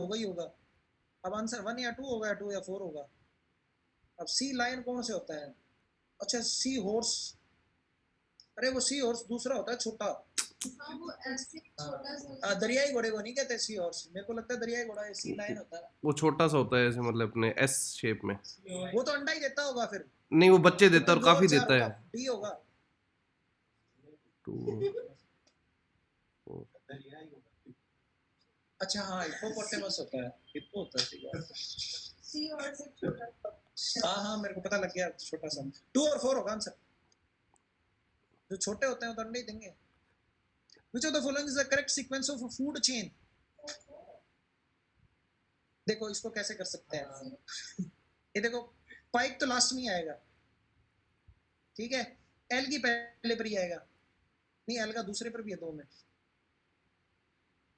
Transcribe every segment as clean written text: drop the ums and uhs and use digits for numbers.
होगा ही होगा। अब आंसर 1 या 2 होगा या 2 या 4 होगा। अब सी लायन कौन से होता है? अच्छा सी हॉर्स, अरे वो सी हॉर्स दूसरा होता है छोटा। हाँ वो ऐसे छोटा सा दरियाई घोड़े को नहीं कहते सी हॉर्स, मेरे को लगता है दरियाई घोड़ा सी लायन होता है। वो छोटा सा होता है ऐसे, मतलब अपने एस शेप में। वो तो अंडा ही देता होगा फिर। नहीं वो बच्चे तो देता है और 2 और काफी 4 देता होगा, है। डी होगा। 2 अच्छा हाँ हिप्पोपोटेमस होता है, हिप्पो होता है सही बात। सी और से छोटा। हाँ हाँ मेरे को पता लग गया, छोटा सा। 2 और 4 होगा आंसर। जो छोटे होते हैं वो तो अंडे ही देंगे। Which of the following is the correct sequence of a food chain? देखो इसको कैसे कर सकते हैं, ये देखो पाइप तो लास्ट में ही आएगा, ठीक है, एल की पहले पर ही आएगा, नहीं एल का दूसरे पर भी है, 2 में,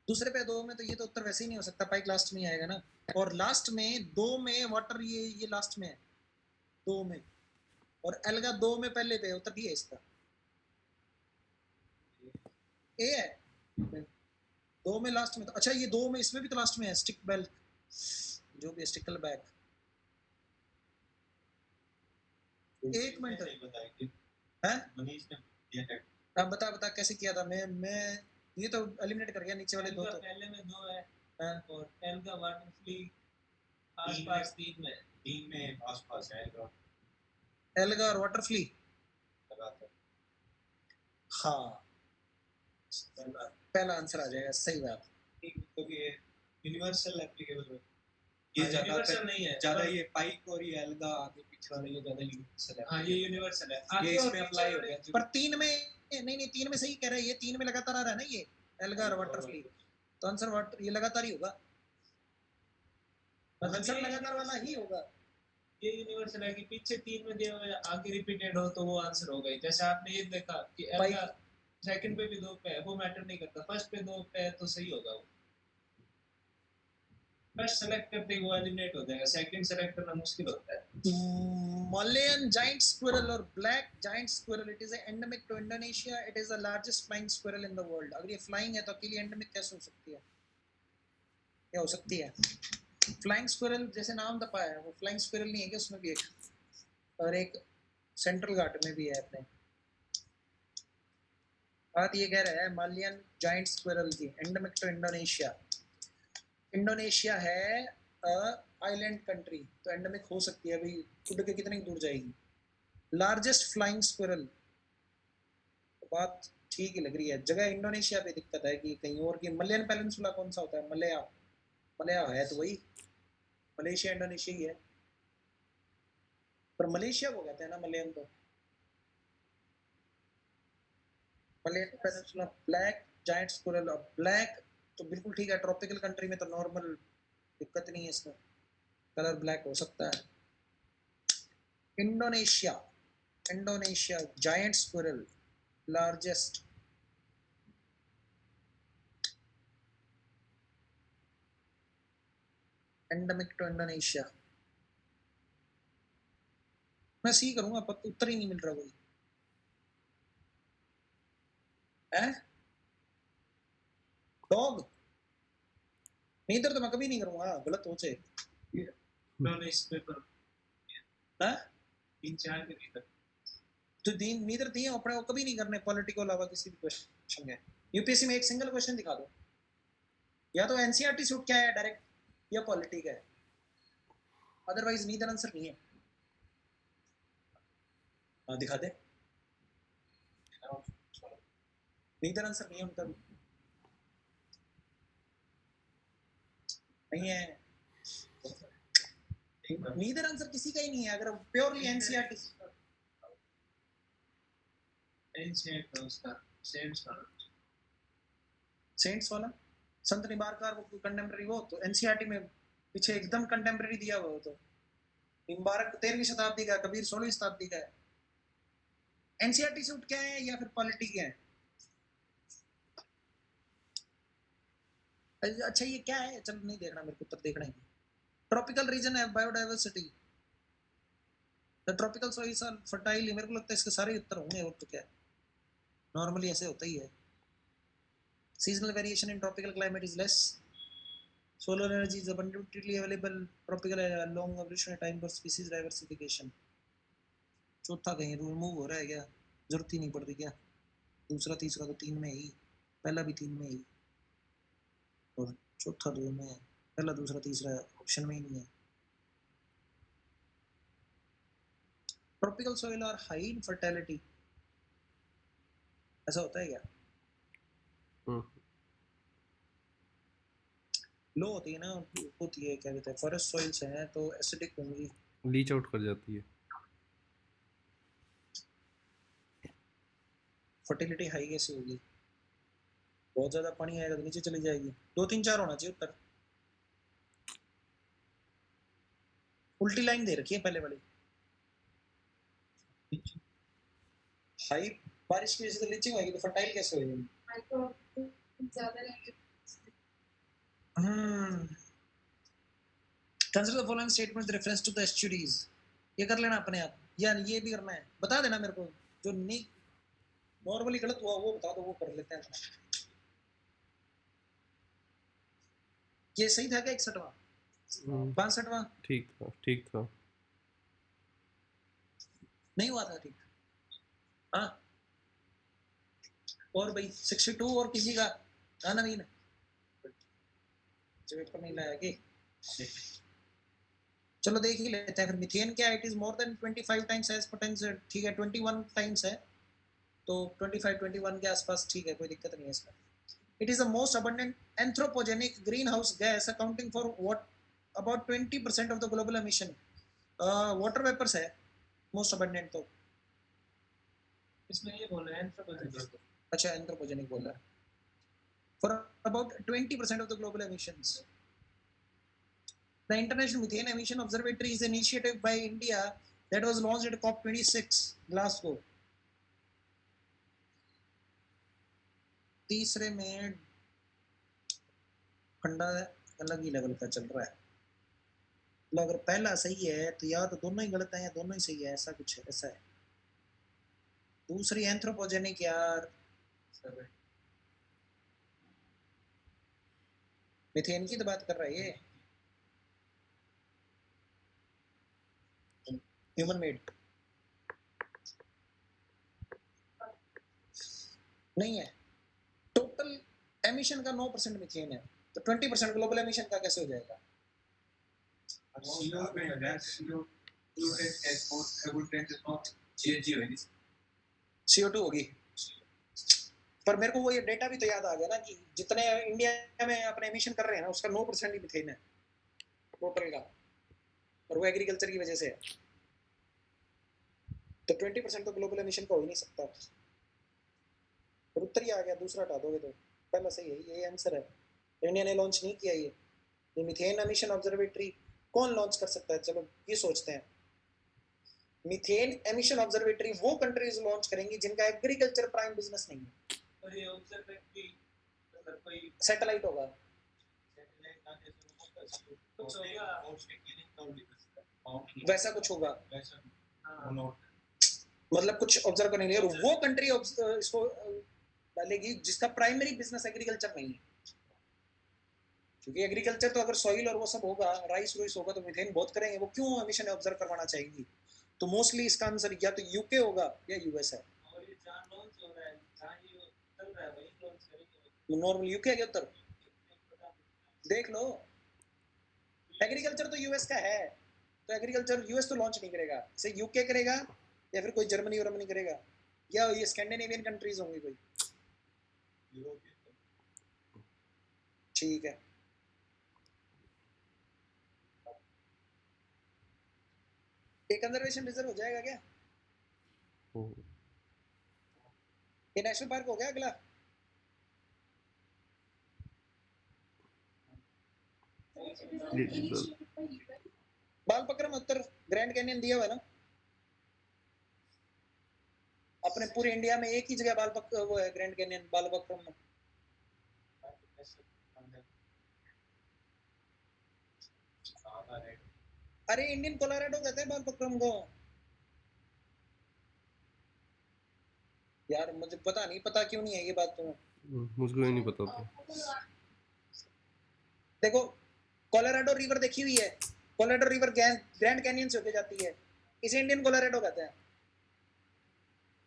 दूसरे पे 2 में, तो ये तो उत्तर वैसे ही नहीं हो सकता, पाइप लास्ट में ही आएगा ना। और लास्ट में 2 में वाटर, ये लास्ट में है 2 में, और एल का 2 में पहले पे, उत्तर भी है इसका ए है। 2 में लास्ट में तो, अच्छा ये 2 में इसमें भी तो लास्ट में है स्टिक बेल, जो भी स्टिकल बैक। एक मिनट है, मनीष ने दिया है। अब बता कैसे किया था। मैं ये तो एलिमिनेट कर गया, नीचे वाले 2 तो पहले में 2 है हाँ? और एल का वाटर फ्ली आसपास 3 में आसपास है एल का और वाटर फ्ली, हाँ पहला आंसर आ जाएगा, सही बात। क्योंकि ये यूनिवर्सल एप्लीकेबल है, ये यूनिवर्सल नहीं है ज्यादा ये पाइप और ये एल्गा आगे पीछे वाला ये ज्यादा यूनिवर्सल है। हाँ ये यूनिवर्सल है, ये इसमें अप्लाई हो गया। पर 3 में नहीं 3 में सही कह रहा है, ये 3 में लगातार आ रहा है ना, ये एल्गा और वाटर फ्ली, तो आंसर वाटर, ये लगातार ही होगा, आंसर लगातार वाला ही होगा। ये यूनिवर्सल है कि पीछे 3 में दिया हुआ आगे रिपीटेड हो तो वो आंसर हो गई। जैसे आपने ये देखा कि एल्गा सेकंड पे भी 2 पे है, वो मैटर नहीं करता, फर्स्ट पे 2 पे है तो सही होगा। वो फर्स्ट सेलेक्ट करते ही वो एलिमिनेट हो जाएगा, सेकंड सेलेक्ट करना मुश्किल होता है। Malayan giant squirrel or black giant squirrel, it is endemic to Indonesia, it is the largest flying squirrel in the world। अगर ये flying है तो अकेली endemic कैसे हो सकती है, क्या हो सकती है? फ्लाइंग स्क्विरल जैसे नाम दबा है, वो फ्लाइंग स्क्विरल नहीं है कि उसमें भी एक, और एक सेंट्रल घाट में भी है अपने। बात ये कह रहा है मालियन जाइंट स्क्विरल की, एंडेमिक टू इंडोनेशिया। इंडोनेशिया है आइलैंड कंट्री, तो एंडेमिक हो सकती है, अभी उड़ के कितनी दूर जाएगी। लार्जेस्ट फ्लाइंग स्क्विरल, बात ठीक ही लग रही है, जगह इंडोनेशिया पे दिक्कत है कि कहीं और की। मलयान पेनिनसुला कौन सा होता है? मलया है तो वही मलेशिया इंडोनेशिया ही है, पर मलेशिया को कहते हैं ना मलयान, तो Malayan peninsula. Black giant squirrel, black तो बिल्कुल ठीक है, ट्रॉपिकल कंट्री में तो नॉर्मल दिक्कत नहीं है इसमें, कलर ब्लैक हो सकता है। Indonesia giant squirrel largest, endemic to Indonesia. मैं सी करूंगा, पर उत्तर ही नहीं मिल रहा कोई है। डॉग नहीं, इधर तो मैं कभी नहीं करूंगा, गलत हो जाए। इस पेपर है 3-4 के भीतर तो दिन नीदर दिए अपने को कभी नहीं करने पॉलिटी को अलावा किसी भी क्वेश्चन में। यूपीएससी में एक सिंगल क्वेश्चन दिखा दो, या तो एनसीईआरटी सूट क्या है डायरेक्ट, या पॉलिटी का है, अदरवाइज नीदर आंसर नहीं है। हाँ दिखा दे, नीदर आंसर नहीं है उनका भी नहीं है, नीदर आंसर किसी का ही नहीं है। अगर प्योरली एनसीईआरटी सेंट्स वाला संत निबारकार वो कंटेम्पररी, वो तो एनसीईआरटी में पीछे एकदम कंटेम्पररी दिया हुआ, तो निबारक 13वीं शताब्दी का, कबीर 16वीं शताब्दी का है। एनसीईआरटी सूट क्या है या फिर पॉलिटी क्या है? अच्छा ये क्या है, चल नहीं देखना मेरे को, उत्तर देखना ही। ट्रॉपिकल रीजन है, biodiversity, the tropical soils are fertile, मेरे को लगता है इसके सारे उत्तर होंगे, और तो क्या, नॉर्मली ऐसे होता ही है। Seasonal variation in tropical climate is less, solar energy is abundantly available tropical long evolutionary time for species diversification. चौथा कहीं रिमूव हो रहा है क्या, जरूरत ही नहीं पड़ रही क्या, दूसरा तीसरा तो 3 में ही, पहला भी 3 में ही और चौथा 2 में है, पहला दूसरा तीसरा ऑप्शन में ही नहीं है. Tropical soil are high in fertility, ऐसा होता है क्या? लो होती है ना, होती है क्या कहते हैं, फॉरेस्ट सॉइल्स हैं तो एसिडिक होंगी. लीच आउट कर जाती है. फर्टिलिटी हाई कैसे होगी? बहुत ज्यादा पानी आएगा तो नीचे चली जाएगी. 2 3 4 होना चाहिए उत्तर. उल्टी लाइन दे रखी है पहले वाली. हाई बारिश की वजह से लीचिंग होगी तो फर्टाइल कैसे होगी? माइक्रो ज्यादा रहेंगे. Consider the following statements with reference to the estuaries. ये कर लेना अपने आप, या ये भी करना है, बता देना मेरे को. जो नहीं नॉर्मली गलत हुआ वो बता दो, वो कर लेते हैं. ये सही था क्या 61वां? 62वां ठीक था, ठीक था. नहीं हुआ था ठीक. हाँ और भाई 62 और किसी का? हाँ नवीन जो पेपर नहीं लाया कि चलो देख ही लेते हैं फिर. मीथेन क्या, it is more than 25 times as potential. ठीक है 21 टाइम्स है तो 25 21 के आसपास ठीक है, कोई दिक्कत नहीं है इसमें. It is the most abundant anthropogenic green house gas accounting for what about 20% of the global emission. Water vapours है मोस्ट अबंडेंट. तो इसमें ये बोल रहे हैं एंथ्रोपोजेनिक. अच्छा एंथ्रोपोजेनिक बोल रहा है. For about 20% of the global emissions. The International Methane Emission Observatory is an initiative by India that was launched at COP26 Glasgow. तीसरे में फंडा अलग ही लेवल का चल रहा है. मतलब अगर पहला सही है तो या तो दोनों ही गलत है या दोनों ही सही है, ऐसा कुछ है, ऐसा है. दूसरी एंथ्रोपोजेनिक यार, मीथेन की तो बात कर रहा है ये. ह्यूमन मेड नहीं है. टोटल एमिशन का 9% मीथेन है तो 20% ग्लोबल एमिशन का कैसे हो जाएगा? CO2 होगी. पर मेरे को वो ये डेटा भी तो याद आ गया ना कि जितने इंडिया में अपने एमिशन कर रहे हैं ना उसका 9% ही मीथेन है टोटल का, और वो एग्रीकल्चर की वजह से है. तो 20% तो ग्लोबल एमिशन का हो ही नहीं सकता. और उत्तर ही आ गया, दूसरा हटा दोगे तो पहला सही है. ये आंसर है. इंडिया ने लॉन्च नहीं किया ये मीथेन एमिशन ऑब्जर्वेटरी. कौन लॉन्च कर सकता है? चलो ये सोचते हैं. मीथेन एमिशन ऑब्जर्वेटरी वो कंट्रीज लॉन्च करेंगी जिनका एग्रीकल्चर प्राइम बिजनेस नहीं है. और ये ऑब्जर्वेटरी मतलब कोई सैटेलाइट होगा. सैटेलाइट ना जैसे कुछ होगा, वैसा कुछ होगा. हाँ. मतलब कुछ ऑब्जर्व करने के लिए, और वो कंट्री इसको डालेगी जिसका प्राइमरी बिजनेस एग्रीकल्चर नहीं है. क्योंकि एग्रीकल्चर तो अगर सॉइल और वो सब होगा, राइस रोइस होगा तो मीथेन बहुत करेंगे. वो क्यों एमिशन ऑब्जर्व करवाना चाहेंगी? तो मोस्टली इसका आंसर या तो यूके होगा या यूएस है. और ये जहाँ लॉन्च हो रहा है, जहाँ ये चल रहा है वही लॉन्च करेंगे. नॉर्मल यूके के उत्तर देख लो. एग्रीकल्चर तो यूएस का है तो एग्रीकल्चर यूएस तो लॉन्च नहीं करेगा, इसे यूके करेगा या फिर कोई जर्मनी वर्मनी करेगा, या ये स्कैंडिनेवियन कंट्रीज होंगी कोई. ठीक है. ये कंजर्वेशन रिजर्व हो जाएगा क्या? ये नेशनल पार्क हो गया अगला. बालपक्रम उत्तर ग्रैंड कैनियन दिया हुआ है ना. अपने पूरे इंडिया में एक ही जगह बालपक्र वो है ग्रैंड कैनियन बालपक्रम में. अरे इंडियन कोलोराडो कहते हैं बालपक्रम को यार. मुझे पता नहीं, पता क्यों नहीं है ये बात तुम्हें. मुझको ही नहीं पता था. देखो कोलोराडो रिवर देखी हुई है, कोलोराडो रिवर ग्रैंड कैनियन से होके जाती है, इसे इंडियन कोलोराडो कहते हैं,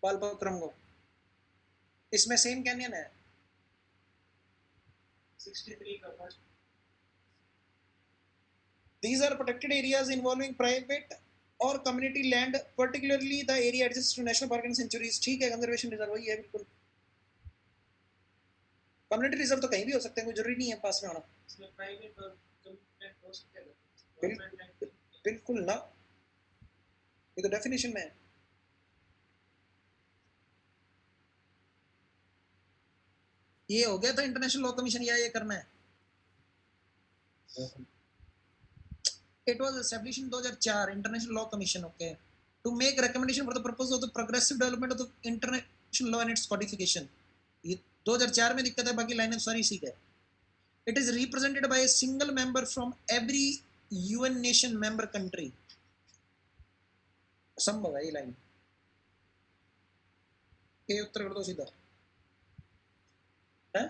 बालपक्रम को। इसमें सेम कैनियन है। 63 का first These are protected areas involving private or community land, particularly the area adjacent to national park and sanctuaries। ठीक है, कंजर्वेशन रिजर्व वही है बिल्कुल। कम्युनिटी रिजर्व तो कहीं भी हो सकते हैं, कोई जरूरी नहीं है पास में होना। इसमें प्राइवेट और गवर्नमेंट हो सकते हैं, बिल- गवर्नमेंट लैंड बिल्कुल ना, ये तो डेफिनेशन में है। ये हो गया था इंटरनेशनल लॉ कमीशन, या ये करना है? It was established in 2004 International Law Commission, okay, to make recommendation for the purpose of the progressive development of the international law and its codification। ये 2004 में दिक्कत है, बाकी लाइनें सारी ठीक है। It is represented by a single member from every UN nation member country। संभव है ये लाइन, ये उत्तर कर दो सीधा। है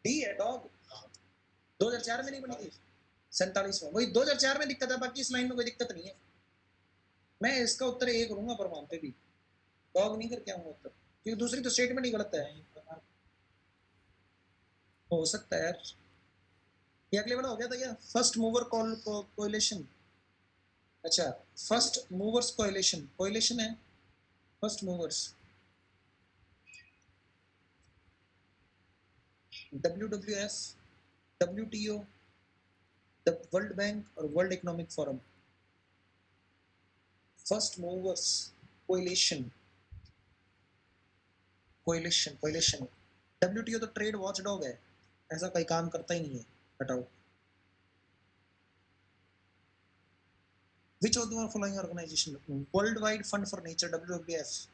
डी है डॉग, 2004 में नहीं बनी थी, 47 में। वही 2004 में दिक्कत है, बाकी इस लाइन में कोई दिक्कत नहीं है। मैं इसका उत्तर ए करूंगा प्रमाण पे भी, डॉग नहीं करके आऊंगा उत्तर, क्योंकि दूसरी तो स्टेटमेंट ही गलत है। हो सकता है यार। ये अगले वाला हो गया था क्या? First mover coalition. अच्छा, फर्स्ट मूवर्स कोएलिशन, कोएलिशन है first movers. WWF, WTO, the world bank और world economic forum. First movers coalition, coalition coalition. WTO तो ट्रेड वॉचडॉग है, ऐसा कोई काम करता ही नहीं है, हटाओ। Which of the following organization? World Wide Fund for Nature, WWF।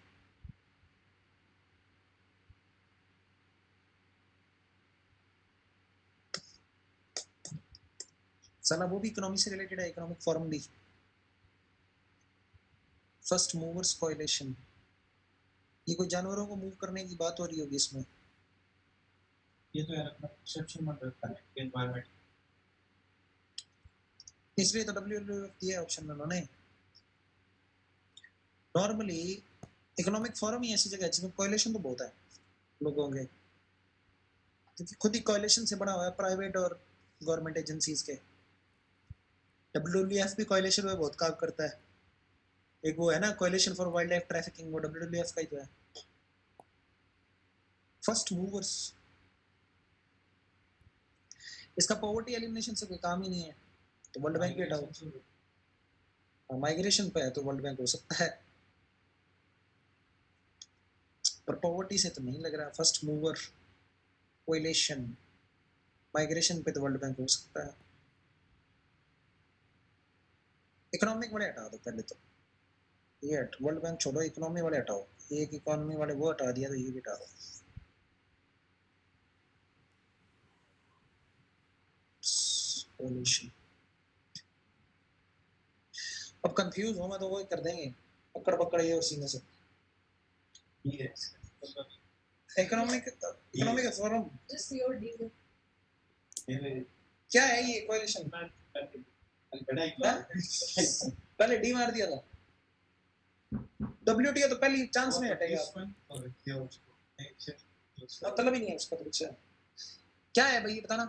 साला वो भी इकोनॉमी से रिलेटेड है, इकोनॉमिक फोरम भी। फर्स्ट मूवर्स कोएलिशन, ये कोई जानवरों को मूव करने की बात हो रही होगी इसमें। ये तो यार अपना परसेप्शन में रखता है एनवायरनमेंट, इसलिए तो WWF दिया ऑप्शन में उन्होंने। नॉर्मली इकोनॉमिक फोरम ही ऐसी जगह है जिसमें कोएलिशन तो बहुत है लोगों के, क्योंकि खुद ही कोएलिशन से बना हुआ है प्राइवेट और गवर्नमेंट एजेंसीज के। WWF भी कोएलिशन में बहुत काम करता है। एक वो है ना coalition for wild life trafficking, वो WWF का ही तो है। फर्स्ट मूवर्स, इसका पॉवर्टी एलिमिनेशन से कोई काम ही नहीं है, तो वर्ल्ड बैंक भी हटाओ। माइग्रेशन पे है तो वर्ल्ड बैंक हो सकता है, पर पॉवर्टी से तो नहीं लग रहा। फर्स्ट मूवर कोएलिशन, माइग्रेशन पे तो वर्ल्ड बैंक हो सकता है। इकोनॉमिक वाले हटा दो पहले तो, ये वर्ल्ड बैंक छोड़ो, इकोनॉमी वाले हटाओ। एक इकोनॉमी वाले वो हटा दिया तो ये भी हटा दो। कोएलिशन, अब कंफ्यूज हो मैं तो वो कर देंगे, पकड़ पकड़ ये उसी में से। ये है economic forum Just your deal. ये क्या है ये कोएलिशन? बड़ा एक पहले डी मार दिया था। WTO तो पहली चांस में हटेगा, और ये उसको मतलब ही नहीं है उसका तो कुछ। क्या है भाई बताना।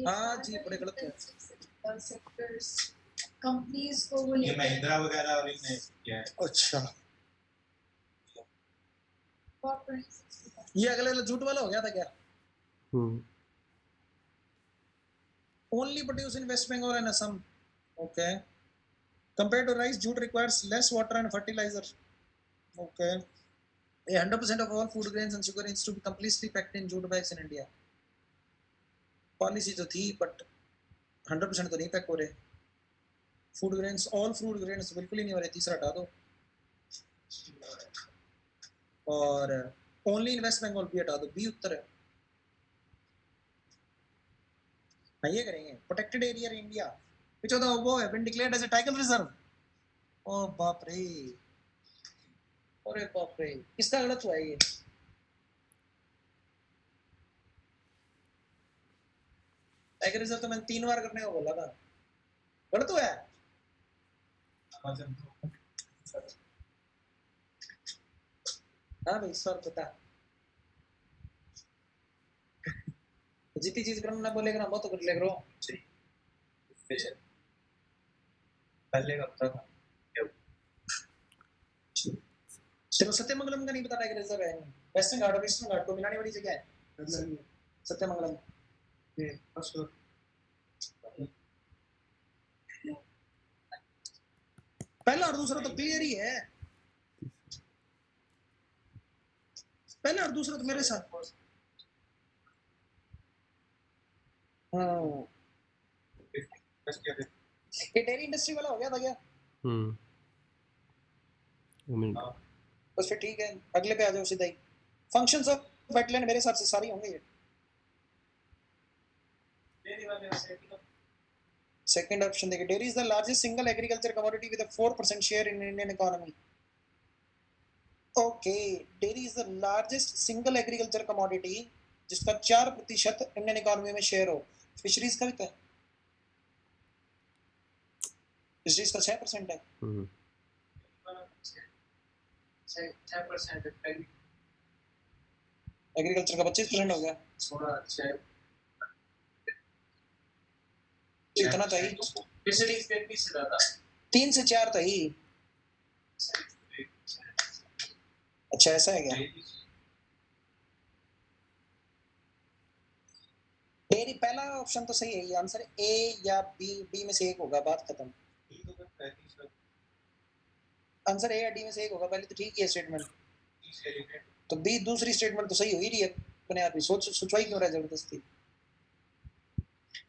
हाँ जी, बड़े गलत है। Sectors, companies को वो ये लेते हैं। महिंद्रा वगैरह और इनने क्या है अच्छा, Corporates. ये अगले वाला झूठ वाला हो गया था क्या? Only produce in West Bengal and Assam. Okay. Compared to rice, jute requires less water and fertilizer. Okay. 100% of all food grains and sugar is to be completely packed in jute bags in India. Policy तो थी, but 100% तो नहीं pack हो रहे। Food grains, all food grains बिल्कुल ही नहीं हो रहे, तीसरा हटा दो। और ओनली इन वेस्ट बंगाल भी हटा दो, बी उत्तर है। हाँ ये करेंगे। Protected area India which of the वो है been declared as a tiger reserve. ओ बाप रे, अरे बाप रे, किसका गलत हुआ है ये? टाइगर रिजर्व तो मैंने 3 बार करने को बोला था, गलत हुआ है? हाँ भाई इस बार पता जितनी चीज करना ना बोलेगा ना बहुत तो कर ले करो। पहले का पता था चलो सत्यमंगलम का नहीं पता टाइगर रिजर्व है? वेस्टर्न घाट और ईस्टर्न घाट को मिलाने वाली जगह है सत्यमंगलम। ये फर्स्ट पहला और दूसरा तो क्लियर ही है, पहला और दूसरा तो मेरे साथ। हाँ फर्स्ट क्या थे? ये डेयरी इंडस्ट्री वाला हो गया था क्या? I mean, बस फिर ठीक है, अगले पे आ जाओ सीधा ही। फंक्शंस ऑफ वेटलैंड मेरे हिसाब से सारी होंगे ये। डेयरी वाले वैसे कि सेकंड ऑप्शन देखिए, dairy is the largest single agriculture commodity with a 4% share in Indian economy. Okay, dairy is the largest single agriculture commodity जिसका 4% इंडियन इकोनॉमी में शेयर हो। फिशरीज का भी तो है, फिशरीज का 6% है। हम्म, 6% एग्रीकल्चर का 25% हो गया, थोड़ा 6 इतना तो ही। फिशरीज 33 से ज्यादा 3 से 4 तो ही। अच्छा ऐसा है क्या? डेयरी पहला ऑप्शन तो सही है, ये आंसर ए या बी, डी में से एक होगा, बात खत्म। आंसर ए या डी में से एक होगा, पहले तो ठीक है स्टेटमेंट, तो बी दूसरी स्टेटमेंट तो सही हो ही रही है अपने आप ही। सोचवाई क्यों रहा है जबरदस्ती?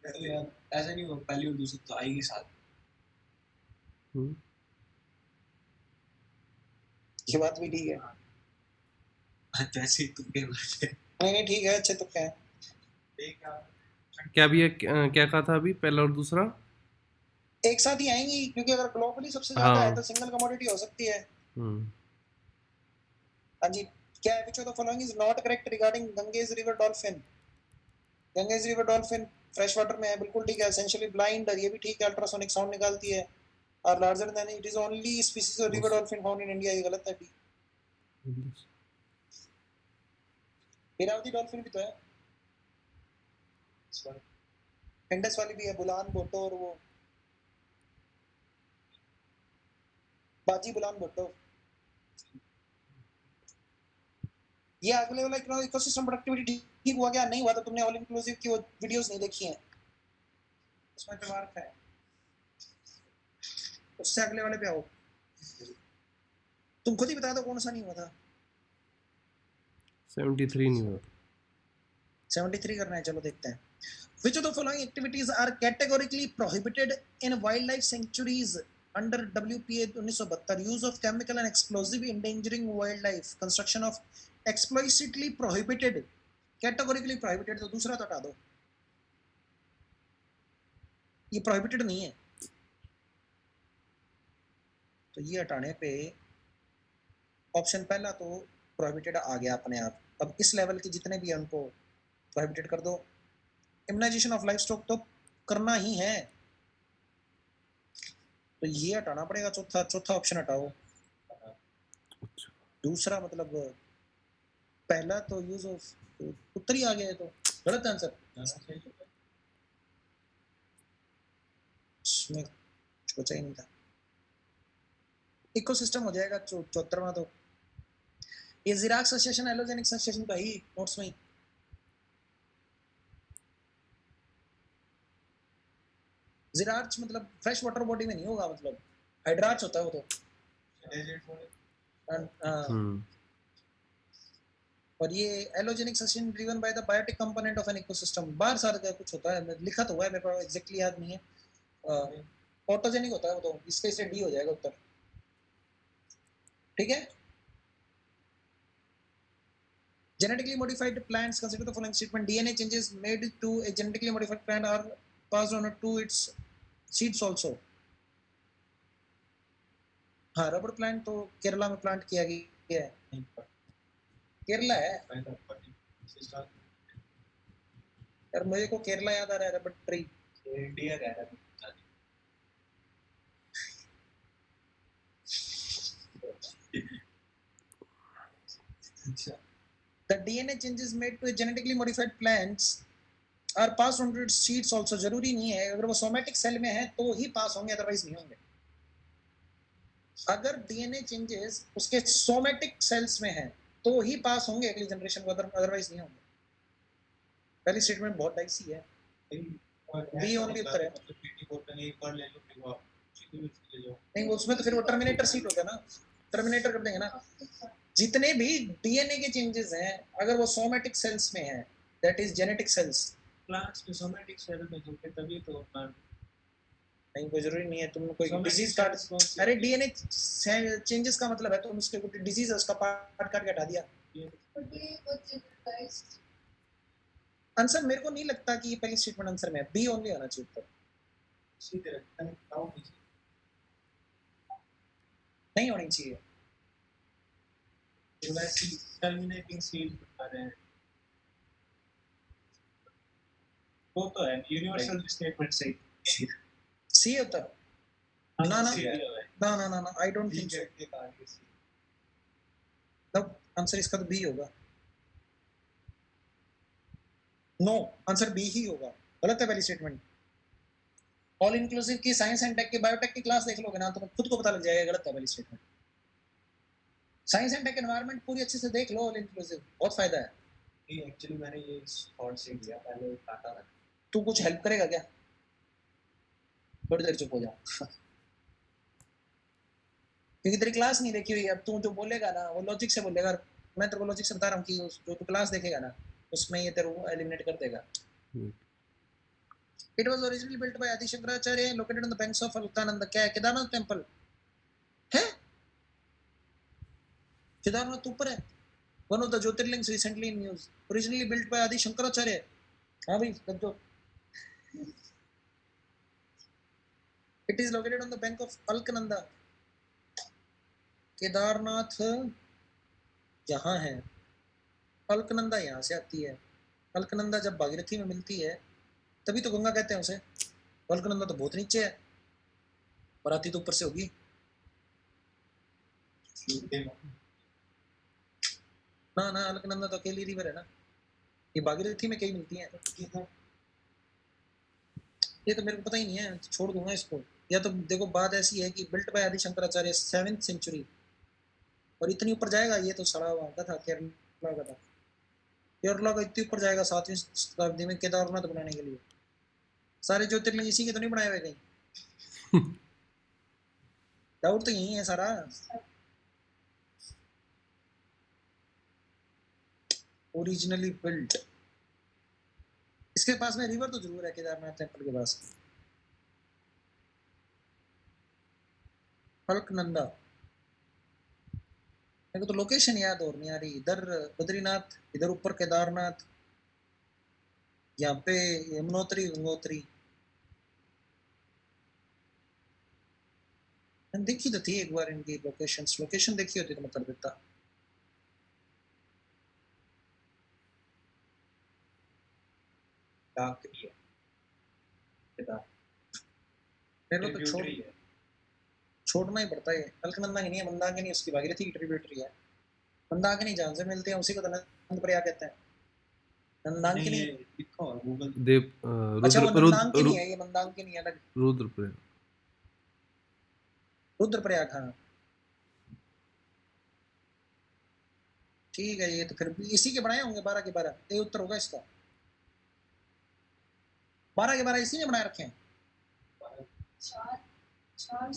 ऐसा नहीं हो, पहली और दूसरी तो आएगी साथ। हम्म, ये बात भी ठीक है। जैसे ही तुक्के मारते हैं। नहीं नहीं ठीक है, अच्छे तुक्के हैं। क्या भी है, क्या कहा था अभी, पहला और दूसरा? एक साथ ही आएंगी क्योंकि अगर ग्लोबली सबसे ज्यादा हाँ। है तो सिंगल कमोडिटी हो सकती है। हम्म, हाँ जी, क्या है? विच of the following is not correct regarding Ganges river dolphin? Ganges river dolphin fresh water में है, बिल्कुल ठीक है। एसेंशियली ब्लाइंड, ये भी ठीक है, अल्ट्रासोनिक साउंड निकालती है। और larger than it is only species of river dolphin found in India, ये गलत है। डी इरावती डॉल्फिन भी तो है, इंडस वाली भी है, बुलान भुट्टो और वो बाजी बुलान भुट्टो। ये अगले वाला इकोसिस्टम प्रोडक्टिविटी ठीक हुआ क्या? नहीं हुआ तो तुमने ऑल इंक्लूसिव की वो वीडियोस नहीं देखी हैं, उसमें पे मार्क है। उससे अगले वाले पे आओ, तुम खुद ही बता दो कौन सा नहीं हुआ था। 73 नहीं हुआ। 73 करना है, चलो देखते हैं। Which of the following activities are categorically prohibited in wildlife sanctuaries under WPA 1972? Use of chemical and explosive endangering wildlife, construction of explicitly prohibited, categorically prohibited, तो दूसरा तो हटा दो, ये prohibited नहीं है, तो ये हटाने पे ऑप्शन पहला तो prohibited आ गया अपने आप। अब इस लेवल के जितने भी हैं उनको prohibited कर दो। इम्यूनाइजेशन ऑफ लाइवस्टॉक तो करना ही है, तो ये हटाना पड़ेगा। चौथा ऑप्शन हटाओ। दूसरा मतलब पहला तो यूज ऑफ उत्तर ही आ गया है, तो गलत आंसर। इसमें सोचा ही नहीं था। इकोसिस्टम हो जाएगा 74वां। तो ये जिराक ससेशन एलोजेनिक ससेशन का ही नोट्स में ही। जिरार्च मतलब फ्रेश वाटर बॉडी में नहीं होगा, मतलब हाइड्रार्च होता है वो तो। हम्म, और ये allogenic sustain driven by the biotic component of an ecosystem, बाहर सारा का कुछ होता है, लिखा तो हुआ है, मेरे को एग्जैक्टली याद नहीं है। ऑटोजेनिक होता है वो तो, इसके से डी हो जाएगा उत्तर। ठीक है। genetically modified plants, consider the following statement: DNA changes made to a genetically modified plant are passed on to its seeds also. हाँ, रबर प्लांट तो केरला में प्लांट किया गया है, केरला है। यार मुझे को केरला याद आ रहा है, रबट ट्री। इंडिया कह रहा था अच्छा The DNA changes made to genetically modified plants are passed on to its seeds also। जरूरी नहीं है, अगर वो सोमेटिक सेल में है तो ही पास होंगे, अदरवाइज नहीं होंगे। अगर डीएनए चेंजेस उसके सोमेटिक सेल्स में है तो ही पास होंगे अगली जनरेशन को, अदरवाइज नहीं होंगे। पहली स्टेटमेंट बहुत डाइसी है। बी ओनली उत्तर है। मतलब पीटी बोर्ड का नहीं पढ़ ले लो फिर वो सीधी भी ले जाओ। नहीं उसमें तो फिर वो टर्मिनेटर सीट होता है ना, टर्मिनेटर कर देंगे ना। जितने भी डीएनए के चेंजेस हैं अगर वो सोमेटिक सेल्स में है, that is genetic cells. Plants में सोमेटिक सेल में होते तभी तो प्लांट नहीं कोई जरूरी नहीं है तुम कोई Somatic डिजीज cells काट, कौन सी अरे होती डीएनए चेंजेस का मतलब है तुम उसके डिजीज है उसका पार्ट काट के हटा दिया। है? But they were generalized. Answer मेरे को नहीं लगता कि ये पहली स्टेटमेंट आंसर में है, बी ओनली आना चाहिए उत्तर। सीधे रखता है डाउन नीचे नहीं होनी चाहिए। तो वैसे टर्मिनेटिंग सीड बता रहे हैं, वो तो है यूनिवर्सल स्टेटमेंट सही। सी है उत्तर। ना ना सी दिया हुआ है। ना ना ना ना आई डोंट थिंक सो। के आगे से तब आंसर इसका तो बी होगा। नो आंसर बी ही होगा, गलत है पहली स्टेटमेंट। ऑल इंक्लूसिव की साइंस एंड टेक की बायोटेक की क्लास देख लोगे ना तो खुद को पता लग जाएगा गलत है पहली statement. Science and tech environment पूरी अच्छे से देख लो, ऑल इंक्लूसिव बहुत फायदा है। नहीं एक्चुअली मैंने ये स्पॉट से लिया पहले काटा था। तू कुछ हेल्प करेगा क्या? थोड़ी देर चुप हो जा क्योंकि तेरी क्लास नहीं देखी हुई है। अब तू जो बोलेगा ना वो लॉजिक से बोलेगा। मैं तेरे को लॉजिक से बता रहा हूँ कि जो तू क्लास देखेगा ना उसमें ये तेरे को एलिमिनेट कर देगा। It was originally built by Adi Shankaracharya, located on the banks of Alkananda। क्या है? केदारनाथ टेम्पल है। केदारनाथ ऊपर है। One of the Jyotirlings recently in news, originally built by Adi Shankaracharya। हाँ भाई समझो। It is located on the bank of Alkananda। Kedarnath यहाँ है, अलकनंदा यहाँ से आती है। अलकनंदा जब भागीरथी में मिलती है तभी तो गंगा कहते हैं उसे। अलकनंदा तो बहुत नीचे है, बराती तो ऊपर से होगी। ना ना अलकनंदा तो अकेली रिवर है ना, ये भागीरथी में कहीं मिलती है। ये तो मेरे को पता ही नहीं है, छोड़ दूंगा इसको। या तो देखो बात ऐसी है कि बिल्ट बाय आदि शंकराचार्य 7th सेंचुरी, और इतनी ऊपर जाएगा ये तो सड़ा हुआ का था, केरला का था। केरला का इतनी ऊपर जाएगा 7वीं शताब्दी में केदारनाथ बनाने के लिए। सारे ज्योतिर्लिंग इसी के तो नहीं बनाए हुए कहीं। डाउट तो यही है सारा। ओरिजिनली बिल्ट, इसके पास में रिवर तो जरूर है केदारनाथ टेम्पल के पास। अलकनंदा मेरे को तो लोकेशन याद और नहीं आ रही। इधर बद्रीनाथ, इधर ऊपर केदारनाथ, यहाँ पे यमुनोत्री गंगोत्री। देखी तो थी एक बार इनकी लोकेशन देखी होती तो मैं कर देता। डार्क है केदार मेरे को तो छोड़ना ही पड़ता है। अलकनंदा की नहीं है, मंदाकिनी उसकी भागीरथी की ट्रिब्यूटरी है। मंदाकिनी जहाँ से मिलते हैं उसी को तो नंदप्रयाग कहते हैं। नंदाकिनी लिखो गूगल देव अच्छा वो रुद्र नंदाकिनी है, ये मंदाकिनी अलग। रुद्रप्रयाग। रुद्रप्रयाग हाँ ठीक है। ये तो फिर इसी के बनाए होंगे 12 के 12। ये उत्तर होगा इसका। 12 के 12 इसी ने बनाए रखे हैं। चार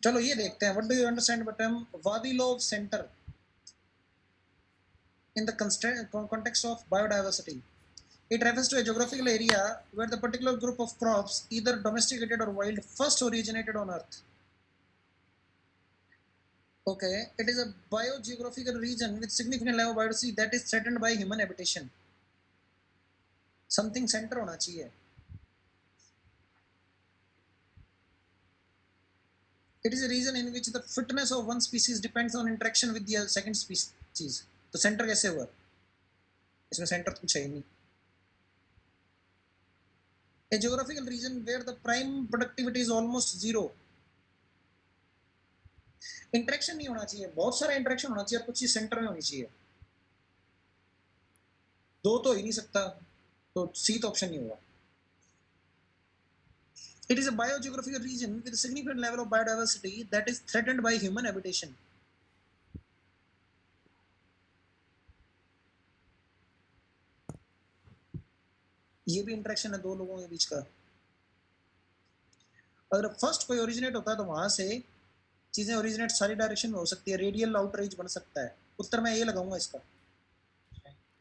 चलो ये देखते हैं। What do you understand by term वादिलोव centre in the context of biodiversity? It refers to a geographical area where the particular group of crops, either domesticated or wild, first originated on earth. Okay, it is a biogeographical region with significant level of biodiversity that is threatened by human habitation. Something center होना चाहिए। It is a region in which the fitness of one species depends on interaction with the second species. तो centre कैसे हुआ? इसमें centre तो कुछ है ही नहीं. A geographical region where the prime productivity is almost zero. Interaction नहीं होना चाहिए, बहुत सारा इंटरेक्शन होना चाहिए और कुछ चीज सेंटर में होनी चाहिए. दो तो ही नहीं सकता, तो सी तो ऑप्शन नहीं होगा. It is a biogeographical region with a significant level of biodiversity that is threatened by human habitation. ये भी इंटरेक्शन है दो लोगों के बीच का. अगर फर्स्ट कोई ओरिजिनेट होता है तो वहां से चीजें ओरिजिनेट सारी डायरेक्शन में हो सकती है. रेडियल आउटरीच बन सकता है. उत्तर मैं ये लगाऊंगा इसका.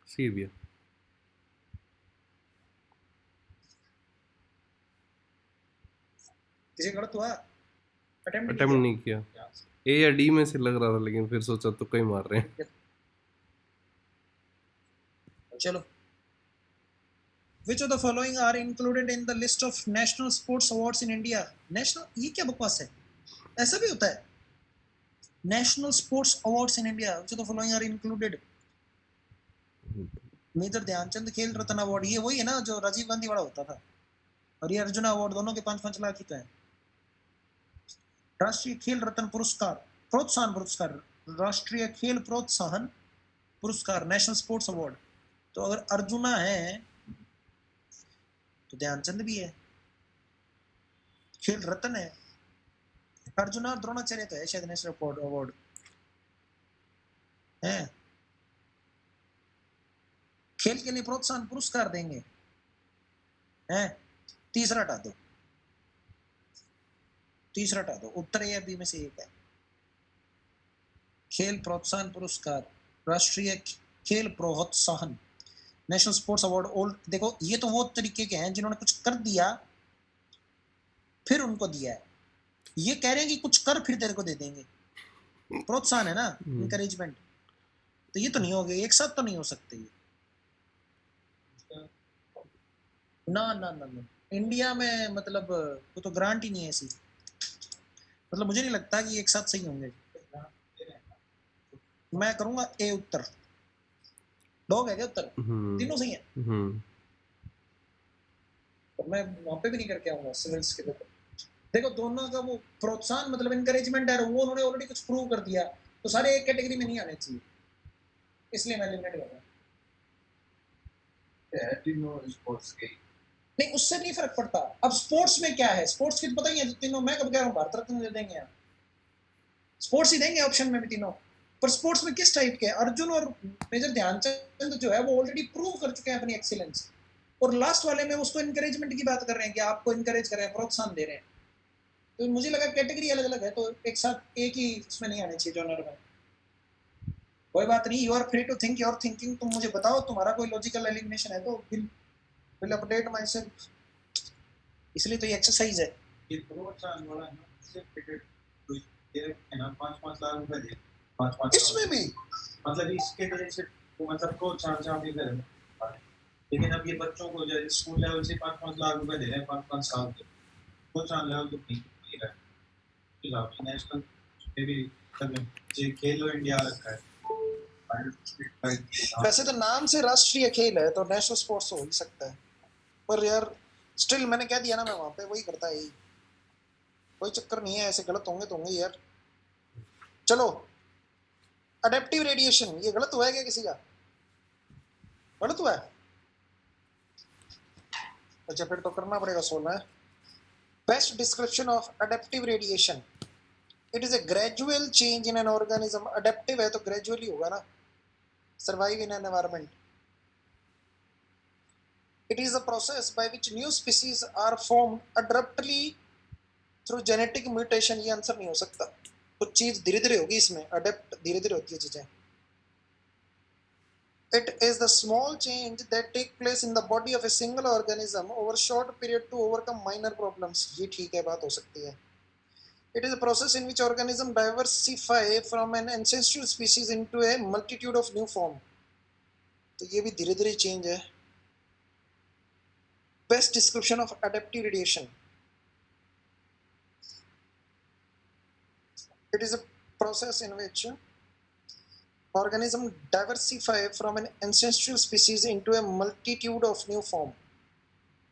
सी भी है. किसी गलत हुआ? अटेम्प्ट नहीं किया. ए या डी में से लग रहा था, लेकिन फिर सोचा तो कहीं मार रहे हैं. चलो. Which of the following are included in the list of national sports awards in India? National, ये क्या बकवास है? ऐसा भी होता है? National sports awards in India. Which of the following are included? Major Dhyan Chand Khel Ratna award, ये वही है ना जो राजीव गांधी वाला होता था. और ये अर्जुना अवार्ड, दोनों के 5-5 लाख ही तो है. राष्ट्रीय खेल रत्न पुरस्कार, प्रोत्साहन पुरस्कार, राष्ट्रीय खेल प्रोत्साहन पुरस्कार, नेशनल स्पोर्ट्स अवार्ड. तो अगर अर्जुना है तो ध्यानचंद भी है. खेल रत्न है. अर्जुना और द्रोणाचार्य तो है शायद नेशनल अवार्ड है. खेल के लिए प्रोत्साहन पुरस्कार देंगे हैं. तीसरा हटा दो, तीसरा हटा दो. उत्तर ए या बी में से एक है. खेल प्रोत्साहन पुरस्कार, राष्ट्रीय खेल प्रोत्साहन, नेशनल स्पोर्ट्स अवार्ड. ओल्ड देखो, ये तो वो तरीके के हैं जिन्होंने कुछ कर दिया फिर उनको दिया है. ये कह रहे हैं कि कुछ कर फिर तेरे को दे देंगे. प्रोत्साहन है ना, इंकरेजमेंट. तो ये तो नहीं होगा, एक साथ तो नहीं हो सकते ये. ना ना ना ना, इंडिया में मतलब वो तो ग्रांट ही नहीं है ऐसी. मतलब मुझे नहीं लगता कि एक साथ सही होंगे. मैं करूंगा ए उत्तर. डॉग है क्या उत्तर? तीनों सही है. और मैं वहां पे भी नहीं करके आऊंगा सिविल्स के पेपर. देखो दोनों का वो प्रोत्साहन मतलब इनकरेजमेंट है, वो उन्होंने ऑलरेडी कुछ प्रूव कर दिया, तो सारे एक कैटेगरी में नहीं आने चाहिए, इसलिए मैं एलिमिनेट कर रहा हूं. स्पोर्ट्स के नहीं, उससे नहीं फर्क पड़ता. अब स्पोर्ट्स में क्या है, स्पोर्ट्स की तो पता ही है तीनों. मैं कब कह रहा हूँ भारत रत्न दे देंगे, यहाँ स्पोर्ट्स ही देंगे ऑप्शन में भी तीनों. पर स्पोर्ट्स में किस टाइप के? अर्जुन और मेजर ध्यानचंद जो है वो ऑलरेडी प्रूव कर चुके हैं अपनी एक्सीलेंस. और लास्ट वाले में उसको इनकरेजमेंट की बात कर रहे हैं कि आपको इनकरेज कर रहे हैं, प्रोत्साहन दे रहे हैं. तो मुझे लगा कैटेगरी अलग अलग है, तो एक साथ एक ही उसमें नहीं आने चाहिए जॉनर में. कोई बात नहीं, you are free to think your thinking. तुम मुझे बताओ तुम्हारा कोई लॉजिकल एलिमिनेशन है तो विल अपडेट माय सेल्फ. इसलिए तो ये एक्सरसाइज है. ये प्रोत्साहन वाला है ना, इससे टिकट कोई ये है ना 5-5 लाख रुपए दे. 5-5 इसमें भी मतलब इसके वजह से वो मतलब प्रोत्साहन चाहते हैं. लेकिन अब ये बच्चों को जो स्कूल लेवल से 5-5 लाख रुपए दे रहे हैं 5-5 साल के. प्रोत्साहन लेवल तो नहीं रहा. फिलहाल नेशनल में भी जो खेलो इंडिया रखा है. वैसे तो नाम से राष्ट्रीय खेल है तो नेशनल स्पोर्ट्स हो ही सकता है, पर यार स्टिल मैंने कह दिया ना, मैं वहां पे वही करता है. कोई चक्कर नहीं है, ऐसे गलत होंगे तो होंगे यार. चलो, अडेप्टिव रेडिएशन, ये गलत हुआ है क्या किसी का? गलत हुआ है? अच्छा फिर तो करना पड़ेगा 16. Best description of adaptive radiation. It is a gradual change in an organism. Adaptive है तो ग्रेजुअली होगा ना. Survive in an environment. It is a process by which new species are formed abruptly through genetic mutation. ये answer नहीं हो सकता. कुछ चीज धीरे धीरे होगी इसमें. अडेप्ट धीरे धीरे होती है चीजें. It is the small change that take place in the body of a single organism over a short period to overcome minor problems. ये ठीक है, बात हो सकती है. It is a process in which organisms diversify from an ancestral species into a multitude of new form. तो ये भी धीरे धीरे चेंज है. Best description of adaptive radiation. It is a process in which Organism diversify from an ancestral species into a multitude of new form.